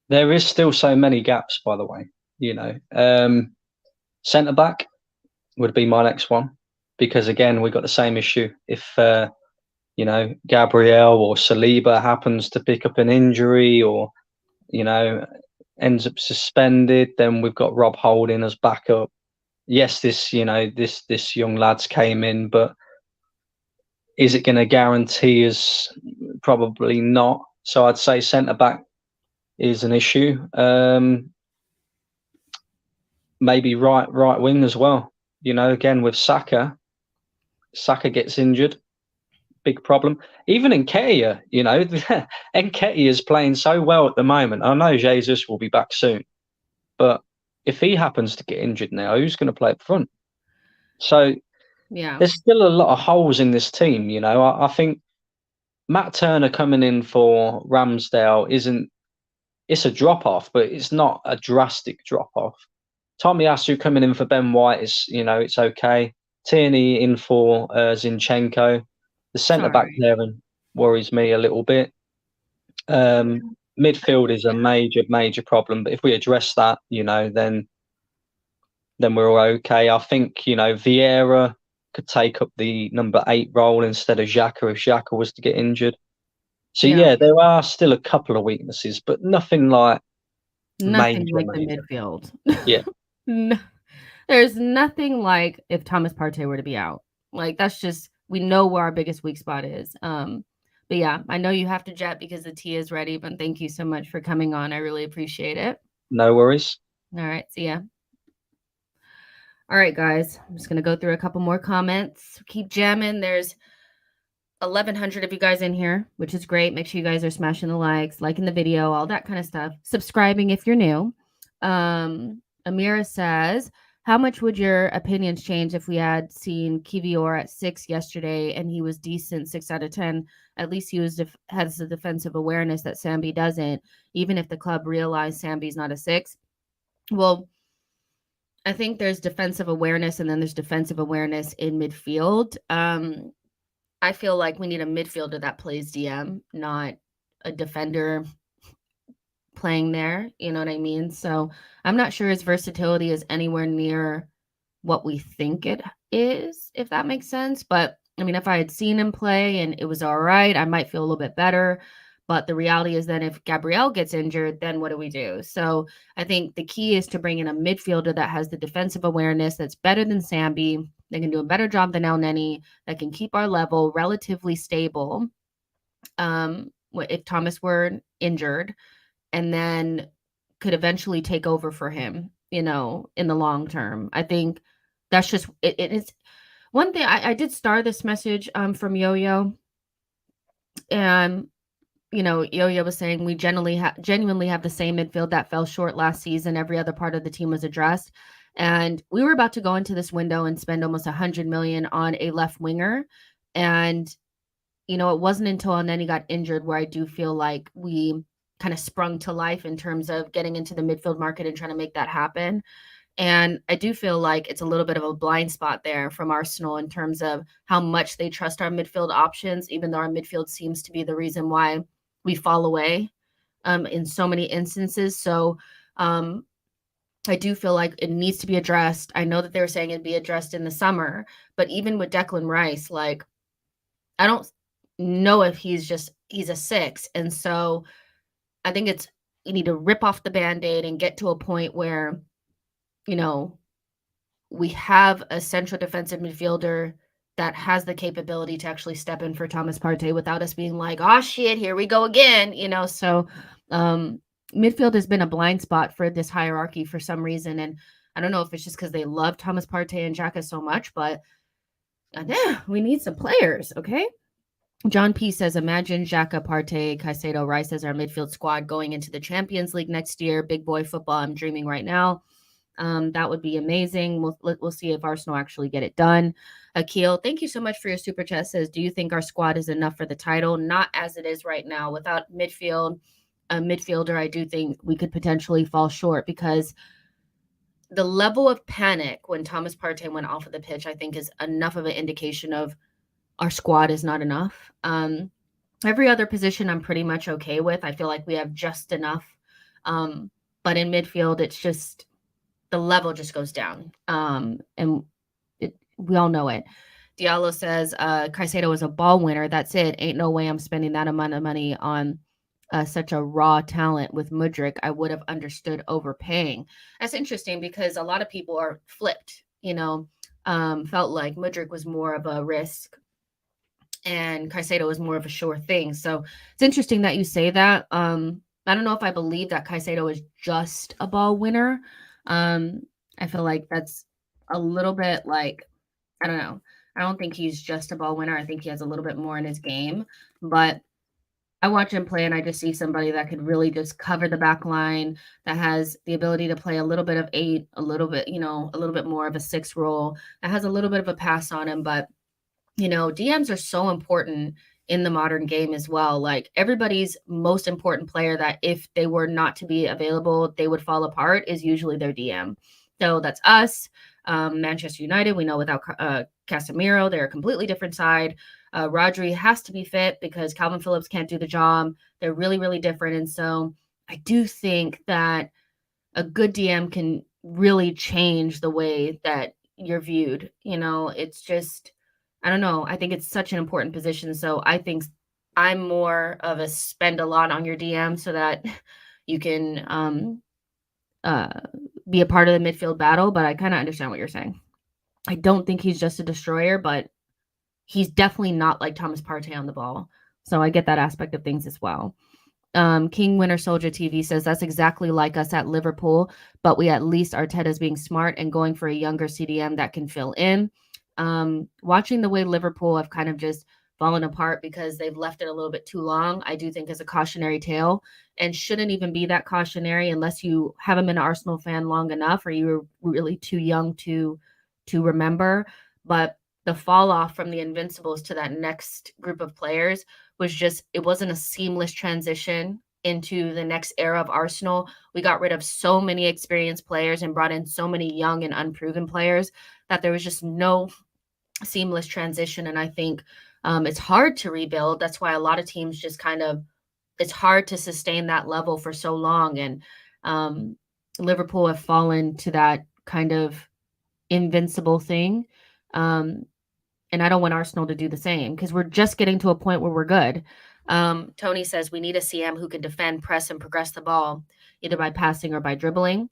There is still so many gaps, by the way. Centre back would be my next one, because again, we've got the same issue. If Gabriel or Saliba happens to pick up an injury, or ends up suspended, then we've got Rob Holding as backup. Yes, this young lad's came in, but is it going to guarantee us? Probably not. So I'd say centre back is an issue. Maybe right wing as well. Again with Saka gets injured, big problem. Even Nketiah, Nketiah is playing so well at the moment. I know Jesus will be back soon, but if he happens to get injured now, who's going to play up front? So yeah, there's still a lot of holes in this team. I think Matt Turner coming in for Ramsdale it's a drop off, but it's not a drastic drop off. Tomiyasu coming in for Ben White is, it's okay. Tierney in for Zinchenko. The centre back there worries me a little bit. Midfield is a major problem, but if we address that, then we're all okay. I think, Vieira could take up the number 8 role instead of Xhaka if Xhaka was to get injured. So yeah, there are still a couple of weaknesses, but nothing like the midfield. Yeah. No, there's nothing like if Thomas Partey were to be out. Like, that's just, we know where our biggest weak spot is. But yeah, I know you have to jet because the tea is ready, but thank you so much for coming on. I really appreciate it. No worries. All right, see ya. All right, guys, I'm just going to go through a couple more comments. Keep jamming. There's 1,100 of you guys in here, which is great. Make sure you guys are smashing the likes, liking the video, all that kind of stuff. Subscribing if you're new. Amira says, how much would your opinions change if we had seen Kiwior at 6 yesterday and he was decent 6 out of 10? At least he has the defensive awareness that Sambi doesn't, even if the club realized Sambi's not a 6. Well, I think there's defensive awareness and then there's defensive awareness in midfield. I feel like we need a midfielder that plays DM, not a defender playing there. You know what I mean? So I'm not sure his versatility is anywhere near what we think it is, if that makes sense. But I mean, if I had seen him play and it was all right, I might feel a little bit better. But the reality is that if Gabriel gets injured, then what do we do? So I think the key is to bring in a midfielder that has the defensive awareness that's better than Sambi. They can do a better job than El Neni, that can keep our level relatively stable if Thomas were injured, and then could eventually take over for him, in the long term. I think that's just, it is one thing. I did star this message from Yo-Yo, and Yo-Yo was saying we genuinely have the same midfield that fell short last season. Every other part of the team was addressed. And we were about to go into this window and spend almost 100 million on a left winger. And, it wasn't until Neni got injured where I do feel like we kind of sprung to life in terms of getting into the midfield market and trying to make that happen. And I do feel like it's a little bit of a blind spot there from Arsenal in terms of how much they trust our midfield options, even though our midfield seems to be the reason why we fall away in so many instances. So I do feel like it needs to be addressed. I know that they were saying it'd be addressed in the summer, but even with Declan Rice, like, I don't know if he's a 6. And so I think it's we need to rip off the Band-Aid and get to a point where, you know, we have a central defensive midfielder that has the capability to actually step in for Thomas Partey without us being like, oh shit, here we go again, you know. So midfield has been a blind spot for this hierarchy for some reason. And I don't know if it's just because they love Thomas Partey and Xhaka so much, but we need some players, okay? John P says, imagine Xhaka, Partey, Caicedo, Rice as our midfield squad going into the Champions League next year. Big boy football. I'm dreaming right now. That would be amazing. We'll see if Arsenal actually get it done. Akil, thank you so much for your super chat. Says, do you think our squad is enough for the title? Not as it is right now. Without a midfielder, I do think we could potentially fall short, because the level of panic when Thomas Partey went off of the pitch, I think, is enough of an indication of our squad is not enough. Every other position I'm pretty much okay with. I feel like we have just enough. But in midfield, it's just the level just goes down. And we all know it. Diallo says, Caicedo is a ball winner. That's it. Ain't no way I'm spending that amount of money on such a raw talent with Mudryk. I would have understood overpaying. That's interesting, because a lot of people are flipped, felt like Mudryk was more of a risk and Caicedo was more of a sure thing. So it's interesting that you say that. I don't know if I believe that Caicedo is just a ball winner. I feel like that's a little bit like, I don't know. I don't think he's just a ball winner. I think he has a little bit more in his game. But I watch him play and I just see somebody that could really just cover the back line, that has the ability to play a little bit of 8, a little bit, a little bit more of a 6 role, that has a little bit of a pass on him. But, DMs are so important in the modern game as well. Like, everybody's most important player that if they were not to be available, they would fall apart, is usually their DM. So that's us. Manchester United, we know without Casemiro, they're a completely different side. Rodri has to be fit because Calvin Phillips can't do the job. They're really, really different. And so I do think that a good DM can really change the way that you're viewed. It's just, I don't know. I think it's such an important position. So I think I'm more of a spend a lot on your DM so that you can be a part of the midfield battle. But I kind of understand what you're saying. I don't think he's just a destroyer, but he's definitely not like Thomas Partey on the ball. So I get that aspect of things as well. King Winter Soldier TV says, that's exactly like us at Liverpool, but we at least Arteta's being smart and going for a younger CDM that can fill in. Watching the way Liverpool have kind of just fallen apart because they've left it a little bit too long, I do think is a cautionary tale, and shouldn't even be that cautionary unless you haven't been an Arsenal fan long enough or you were really too young to remember. But the fall off from the Invincibles to that next group of players was just, it wasn't a seamless transition into the next era of Arsenal. We got rid of so many experienced players and brought in so many young and unproven players that there was just no seamless transition. And I think it's hard to rebuild. That's why a lot of teams just it's hard to sustain that level for so long. And Liverpool have fallen to that kind of invincible thing. And I don't want Arsenal to do the same because we're just getting to a point where we're good. Tony says we need a CM who can defend, press, and progress the ball, either by passing or by dribbling.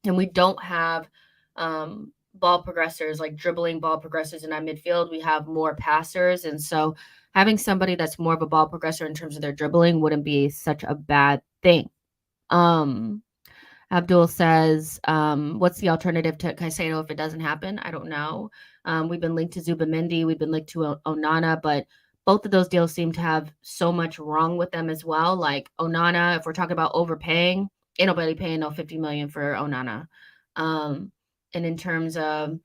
And we don't have ball progressors, like dribbling ball progressors in our midfield. We have more passers. And so having somebody that's more of a ball progressor in terms of their dribbling wouldn't be such a bad thing. Abdul says, what's the alternative to Caicedo if it doesn't happen? I don't know. We've been linked to Zubimendi. We've been linked to Onana, but both of those deals seem to have so much wrong with them as well. Like Onana, if we're talking about overpaying, ain't nobody paying no 50 million for Onana. And in terms of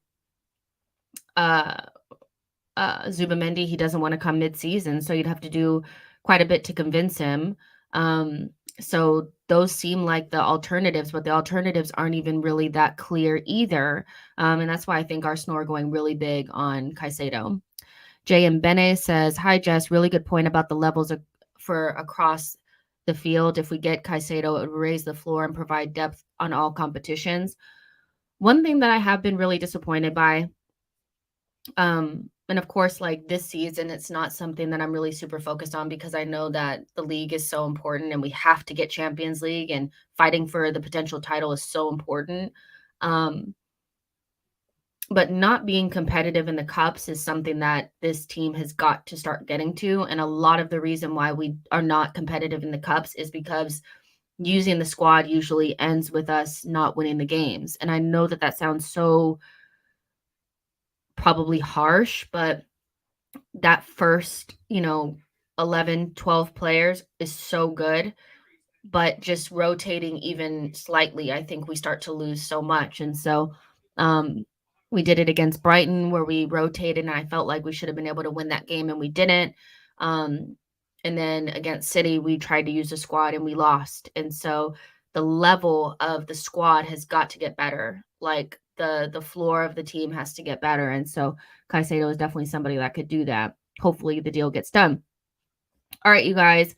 Zubimendi, he doesn't want to come mid-season, so you'd have to do quite a bit to convince him. So those seem like the alternatives, but the alternatives aren't even really that clear either. And that's why I think Arsenal are going really big on Caicedo. J.M. Bene says, hi, Jess, really good point about the levels for across the field. If we get Caicedo, it would raise the floor and provide depth on all competitions. One thing that I have been really disappointed by And of course, like this season, it's not something that I'm really super focused on because I know that the league is so important and we have to get Champions League, and fighting for the potential title is so important. But not being competitive in the cups is something that this team has got to start getting to. And a lot of the reason why we are not competitive in the cups is because using the squad usually ends with us not winning the games. And I know that that sounds so probably harsh, but that first, 11, 12 players is so good. But just rotating even slightly, I think we start to lose so much. And so we did it against Brighton where we rotated, and I felt like we should have been able to win that game, and we didn't. And then against City, we tried to use the squad and we lost. And so the level of the squad has got to get better. Like the floor of the team has to get better. And so Caicedo is definitely somebody that could do that. Hopefully the deal gets done. All right, you guys,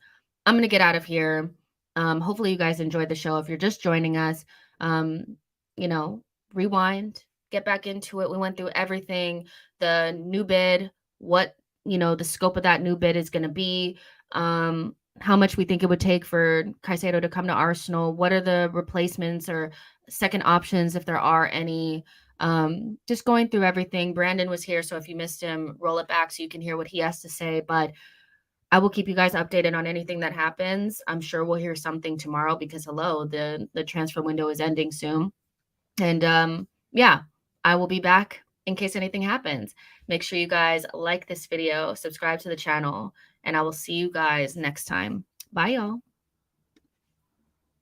I'm going to get out of here. Hopefully you guys enjoyed the show. If you're just joining us, you know, rewind, get back into it. We went through everything, the new bid, what, the scope of that new bid is going to be, how much we think it would take for Caicedo to come to Arsenal. What are the replacements or second options, if there are any? Just going through everything. Brandon was here, so if you missed him, roll it back so you can hear what he has to say. But I will keep you guys updated on anything that happens. I'm sure we'll hear something tomorrow because the transfer window is ending soon. And yeah, I will be back in case anything happens. Make sure you guys like this video, subscribe to the channel, and I will see you guys next time. Bye, y'all.